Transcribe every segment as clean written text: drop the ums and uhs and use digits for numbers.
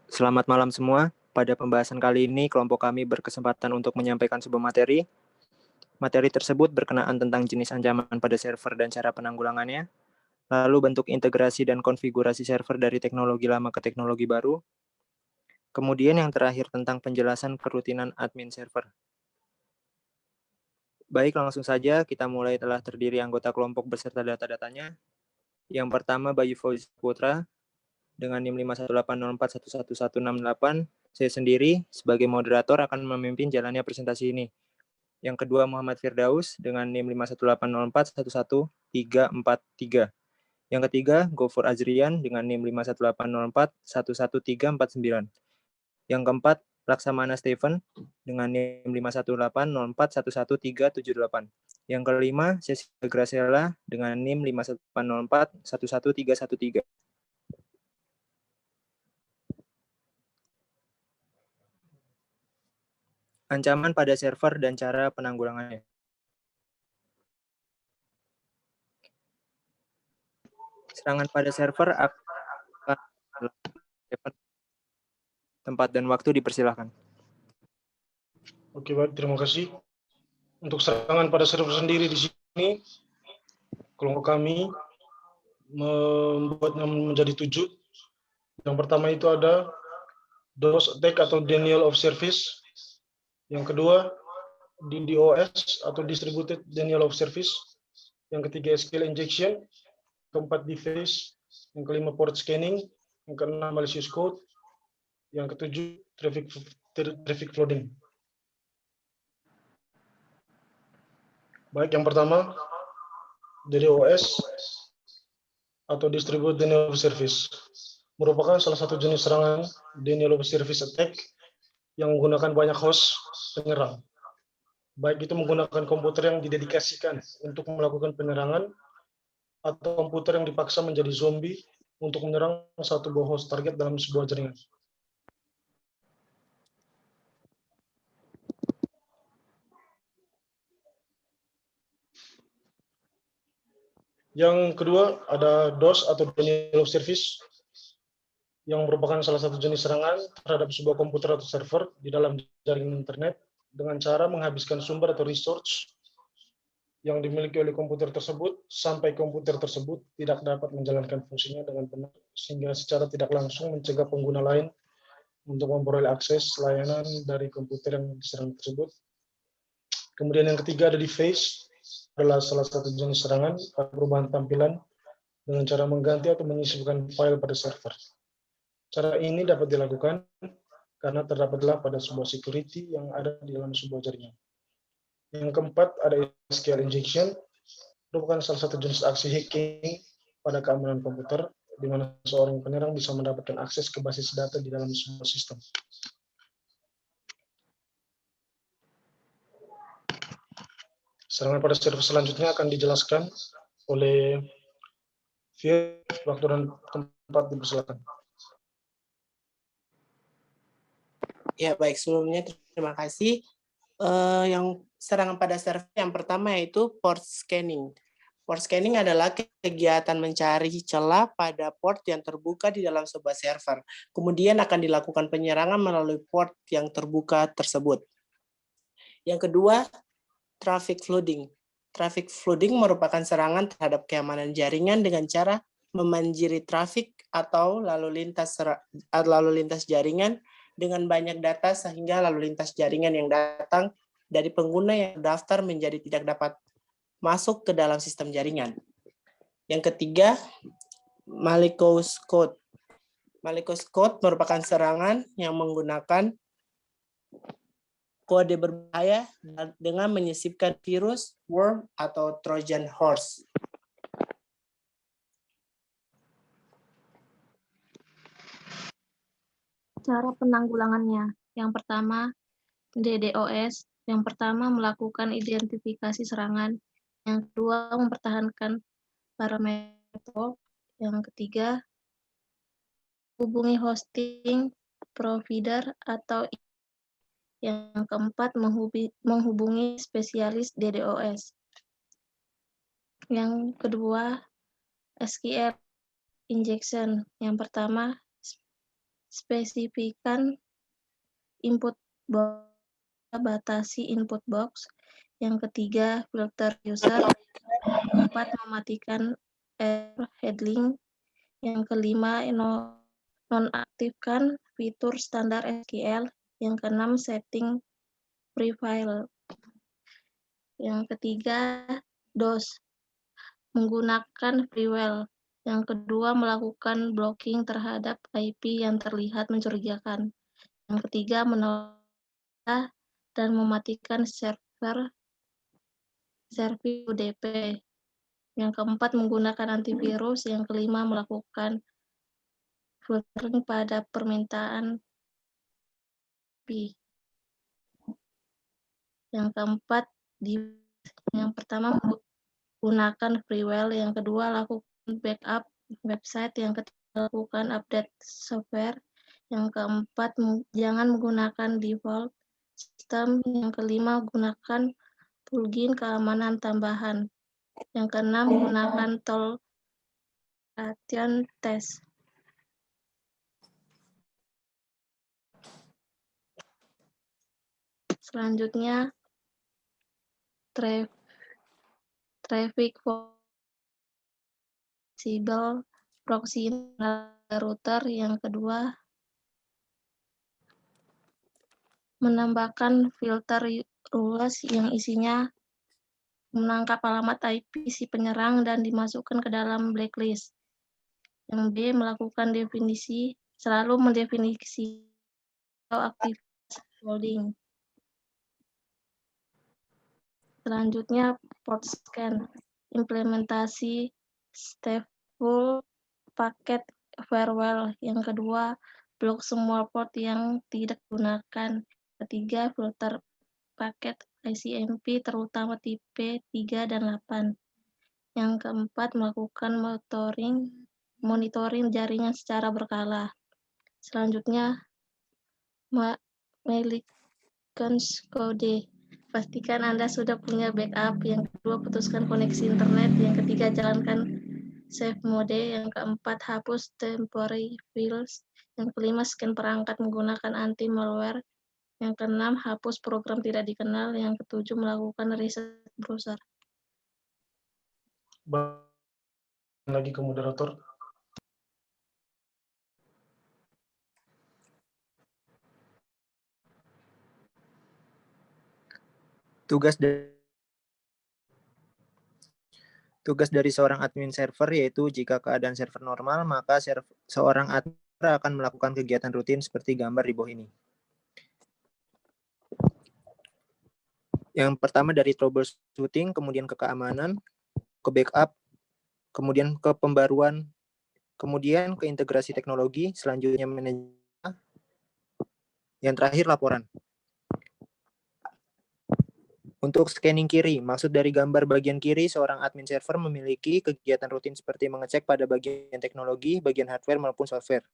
Selamat malam semua. Pada pembahasan kali ini, kelompok kami berkesempatan untuk menyampaikan sebuah materi. Materi tersebut berkenaan tentang jenis ancaman pada server dan cara penanggulangannya, lalu bentuk integrasi dan konfigurasi server dari teknologi lama ke teknologi baru, kemudian yang terakhir tentang penjelasan kerutinan admin server. Baik, langsung saja kita mulai. Telah terdiri anggota kelompok beserta data-datanya. Yang pertama, Bayu Fauzi Putra, dengan NIM 51804111168. Saya sendiri sebagai moderator akan memimpin jalannya presentasi ini. Yang kedua, Muhammad Firdaus dengan NIM 51804111343. Yang ketiga, Gofur Azrian dengan NIM 51804111349. Yang keempat, Laksamana Steven dengan NIM 51804111378. Yang kelima, Cecilia Graciela dengan NIM 51804111313. Ancaman pada server dan cara penanggulangannya. Serangan pada server akan tempat dan waktu dipersilahkan. Oke, baik, terima kasih. Untuk serangan pada server sendiri di sini, kelompok kami membuatnya menjadi 7. Yang pertama itu ada DOS attack atau denial of service. Yang kedua, DDoS atau distributed denial of service. Yang ketiga, SQL injection. Keempat, deface. Yang kelima, port scanning. Yang keenam, malicious code. Yang ketujuh, traffic flooding. Baik, yang pertama, DDoS atau distributed denial of service merupakan salah satu jenis serangan denial of service attack yang menggunakan banyak host penyerang. Baik itu menggunakan komputer yang didedikasikan untuk melakukan penyerangan atau komputer yang dipaksa menjadi zombie untuk menyerang satu buah host target dalam sebuah jaringan. Yang kedua ada DOS atau denial of service yang merupakan salah satu jenis serangan terhadap sebuah komputer atau server di dalam jaringan internet dengan cara menghabiskan sumber atau resource yang dimiliki oleh komputer tersebut sampai komputer tersebut tidak dapat menjalankan fungsinya dengan benar, sehingga secara tidak langsung mencegah pengguna lain untuk memperoleh akses layanan dari komputer yang diserang tersebut. Kemudian yang ketiga ada deface, adalah salah satu jenis serangan perubahan tampilan dengan cara mengganti atau menyisipkan file pada server. Cara ini dapat dilakukan karena terdapatlah pada sebuah security yang ada di dalam sebuah jaringan. Yang keempat ada SQL injection, merupakan salah satu jenis aksi hacking pada keamanan komputer, di mana seorang penyerang bisa mendapatkan akses ke basis data di dalam sebuah sistem. Serangan pada server selanjutnya akan dijelaskan oleh Fir. Waktu dan tempat dipersilakan. Ya, baik, sebelumnya terima kasih. Yang serangan pada server yang pertama yaitu port scanning. Port scanning adalah kegiatan mencari celah pada port yang terbuka di dalam sebuah server. Kemudian akan dilakukan penyerangan melalui port yang terbuka tersebut. Yang kedua, traffic flooding. Traffic flooding merupakan serangan terhadap keamanan jaringan dengan cara memanjiri trafik atau lalu lintas jaringan dengan banyak data sehingga lalu lintas jaringan yang datang dari pengguna yang terdaftar menjadi tidak dapat masuk ke dalam sistem jaringan. Yang ketiga, malicious code. Malicious code merupakan serangan yang menggunakan kode berbahaya dengan menyisipkan virus, worm, atau Trojan horse. Cara penanggulangannya. Yang pertama, DDoS. Yang pertama, melakukan identifikasi serangan. Yang kedua, mempertahankan parameter. Yang ketiga, hubungi hosting provider atau yang keempat, menghubungi spesialis DDoS. Yang kedua, SQL injection. Yang pertama, spesifikan input box, batasi input box. Yang ketiga, filter user. Yang keempat, mematikan error handling. Yang kelima, nonaktifkan fitur standar SQL. Yang keenam, setting prefile. Yang ketiga, DOS, menggunakan freeware. Yang kedua, melakukan blocking terhadap IP yang terlihat mencurigakan. Yang ketiga, menolak dan mematikan server UDP. Yang keempat, menggunakan antivirus. Yang kelima, melakukan filtering pada permintaan IP. Yang keempat, yang pertama, gunakan freeware. Yang kedua, lakukan backup website. Yang ketiga, lakukan update software. Yang keempat, jangan menggunakan default system. Yang kelima, gunakan plugin keamanan tambahan. Yang keenam, gunakan tool latihan tes. Selanjutnya, traffic visible proxy router. Yang kedua, menambahkan filter rules yang isinya menangkap alamat IP si penyerang dan dimasukkan ke dalam blacklist. Yang B, melakukan selalu mendefinisi aktivitas holding. Selanjutnya, port scan, implementasi stateful paket firewall. Yang kedua, blok semua port yang tidak digunakan. Ketiga, filter paket ICMP terutama tipe 3 dan 8. Yang keempat, melakukan monitoring jaringan secara berkala. Selanjutnya, melakukan kode. Pastikan Anda sudah punya backup. Yang kedua, putuskan koneksi internet. Yang ketiga, jalankan save mode. Yang keempat, hapus temporary files. Yang kelima, scan perangkat menggunakan anti-malware. Yang keenam, hapus program tidak dikenal. Yang ketujuh, melakukan reset browser. Lagi ke moderator. Tugas dari seorang admin server yaitu jika keadaan server normal, maka seorang admin akan melakukan kegiatan rutin seperti gambar di bawah ini. Yang pertama dari troubleshooting, kemudian ke keamanan, ke backup, kemudian ke pembaruan, kemudian ke integrasi teknologi, selanjutnya manajemen, yang terakhir laporan. Untuk scanning kiri, maksud dari gambar bagian kiri, seorang admin server memiliki kegiatan rutin seperti mengecek pada bagian teknologi, bagian hardware maupun software,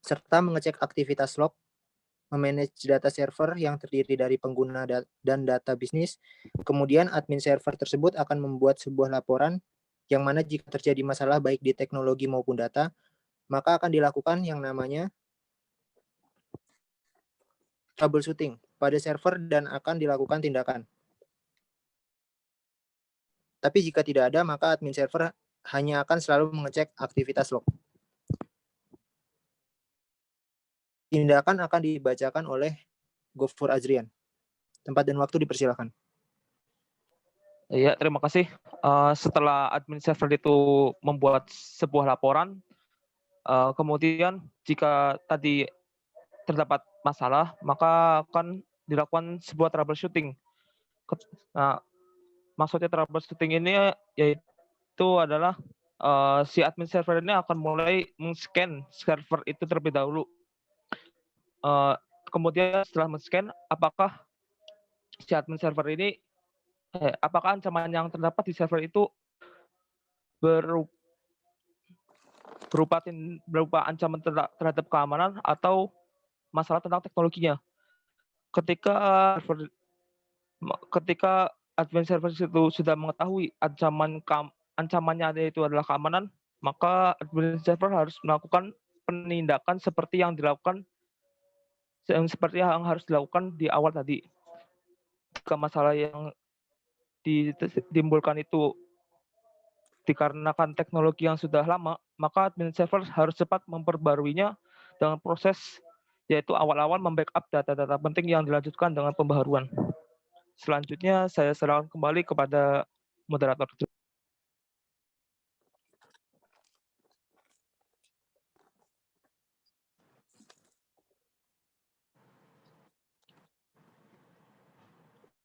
serta mengecek aktivitas log, memanage data server yang terdiri dari pengguna dan data bisnis. Kemudian admin server tersebut akan membuat sebuah laporan yang mana jika terjadi masalah baik di teknologi maupun data, maka akan dilakukan yang namanya troubleshooting pada server dan akan dilakukan tindakan. Tapi jika tidak ada, maka admin server hanya akan selalu mengecek aktivitas log. Tindakan akan dibacakan oleh Gofur Azrian. Tempat dan waktu dipersilakan. Iya, terima kasih. Setelah admin server itu membuat sebuah laporan, kemudian jika tadi terdapat masalah, maka akan dilakukan sebuah troubleshooting. Nah, maksudnya troubleshooting ini yaitu adalah si admin server ini akan mulai men-scan server itu terlebih dahulu. Kemudian setelah men-scan, apakah si admin server ini apakah ancaman yang terdapat di server itu berupa ancaman terhadap keamanan atau masalah tentang teknologinya. Ketika admin server itu sudah mengetahui ancamannya itu adalah keamanan, maka admin server harus melakukan penindakan seperti yang harus dilakukan di awal tadi. Jika masalah yang ditimbulkan itu dikarenakan teknologi yang sudah lama, maka admin server harus cepat memperbaruinya dengan proses yaitu awal-awal membackup data-data penting yang dilanjutkan dengan pembaharuan. Selanjutnya saya serahkan kembali kepada moderator.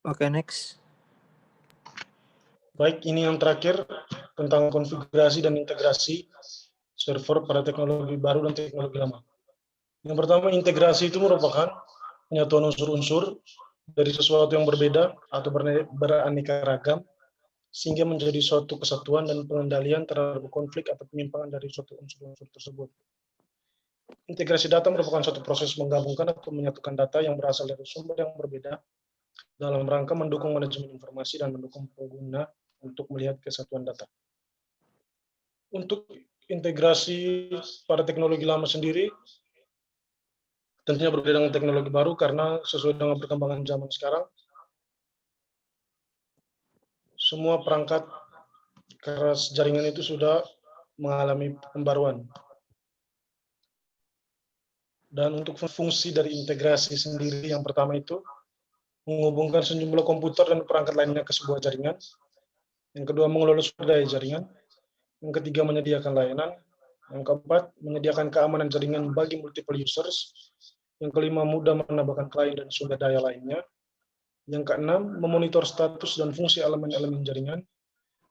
Oke, next. Baik, ini yang terakhir tentang konfigurasi dan integrasi server pada teknologi baru dan teknologi lama. Yang pertama, integrasi itu merupakan penyatuan unsur-unsur dari sesuatu yang berbeda atau beraneka ragam, sehingga menjadi suatu kesatuan dan pengendalian terhadap konflik atau penyimpangan dari suatu unsur-unsur tersebut. Integrasi data merupakan suatu proses menggabungkan atau menyatukan data yang berasal dari sumber yang berbeda dalam rangka mendukung manajemen informasi dan mendukung pengguna untuk melihat kesatuan data. Untuk integrasi pada teknologi lama sendiri, tentunya berbeda dengan teknologi baru karena sesuai dengan perkembangan zaman sekarang, semua perangkat keras jaringan itu sudah mengalami pembaruan. Dan untuk fungsi dari integrasi sendiri, yang pertama itu menghubungkan sejumlah komputer dan perangkat lainnya ke sebuah jaringan. Yang kedua, mengelola sumber daya jaringan. Yang ketiga, menyediakan layanan. Yang keempat, menyediakan keamanan jaringan bagi multiple users. Yang kelima, mudah menambahkan klien dan sumber daya lainnya. Yang keenam, memonitor status dan fungsi elemen-elemen jaringan.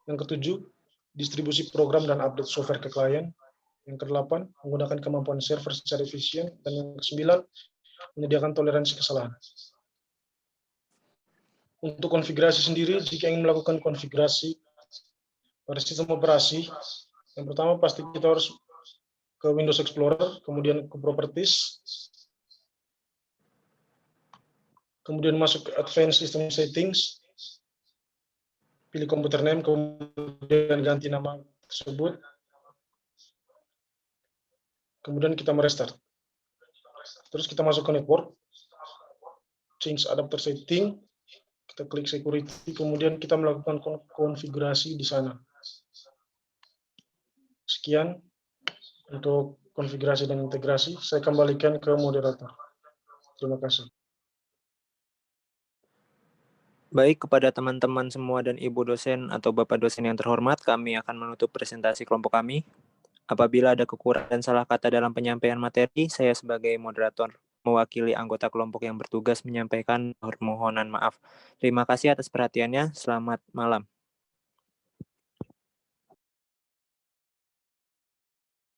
Yang ketujuh, distribusi program dan update software ke klien. Yang kedelapan, menggunakan kemampuan server secara efisien. Dan yang kesembilan, menyediakan toleransi kesalahan. Untuk konfigurasi sendiri, jika ingin melakukan konfigurasi pada sistem operasi, yang pertama pasti kita harus ke Windows Explorer, kemudian ke Properties, kemudian masuk ke Advanced System Settings, pilih computer name, kemudian ganti nama tersebut, kemudian kita merestart. Terus kita masuk ke network, change adapter setting, kita klik security, kemudian kita melakukan konfigurasi di sana. Sekian untuk konfigurasi dan integrasi. Saya kembalikan ke moderator. Terima kasih. Baik, kepada teman-teman semua dan Ibu dosen atau Bapak dosen yang terhormat, kami akan menutup presentasi kelompok kami. Apabila ada kekurangan dan salah kata dalam penyampaian materi, saya sebagai moderator mewakili anggota kelompok yang bertugas menyampaikan permohonan maaf. Terima kasih atas perhatiannya. Selamat malam.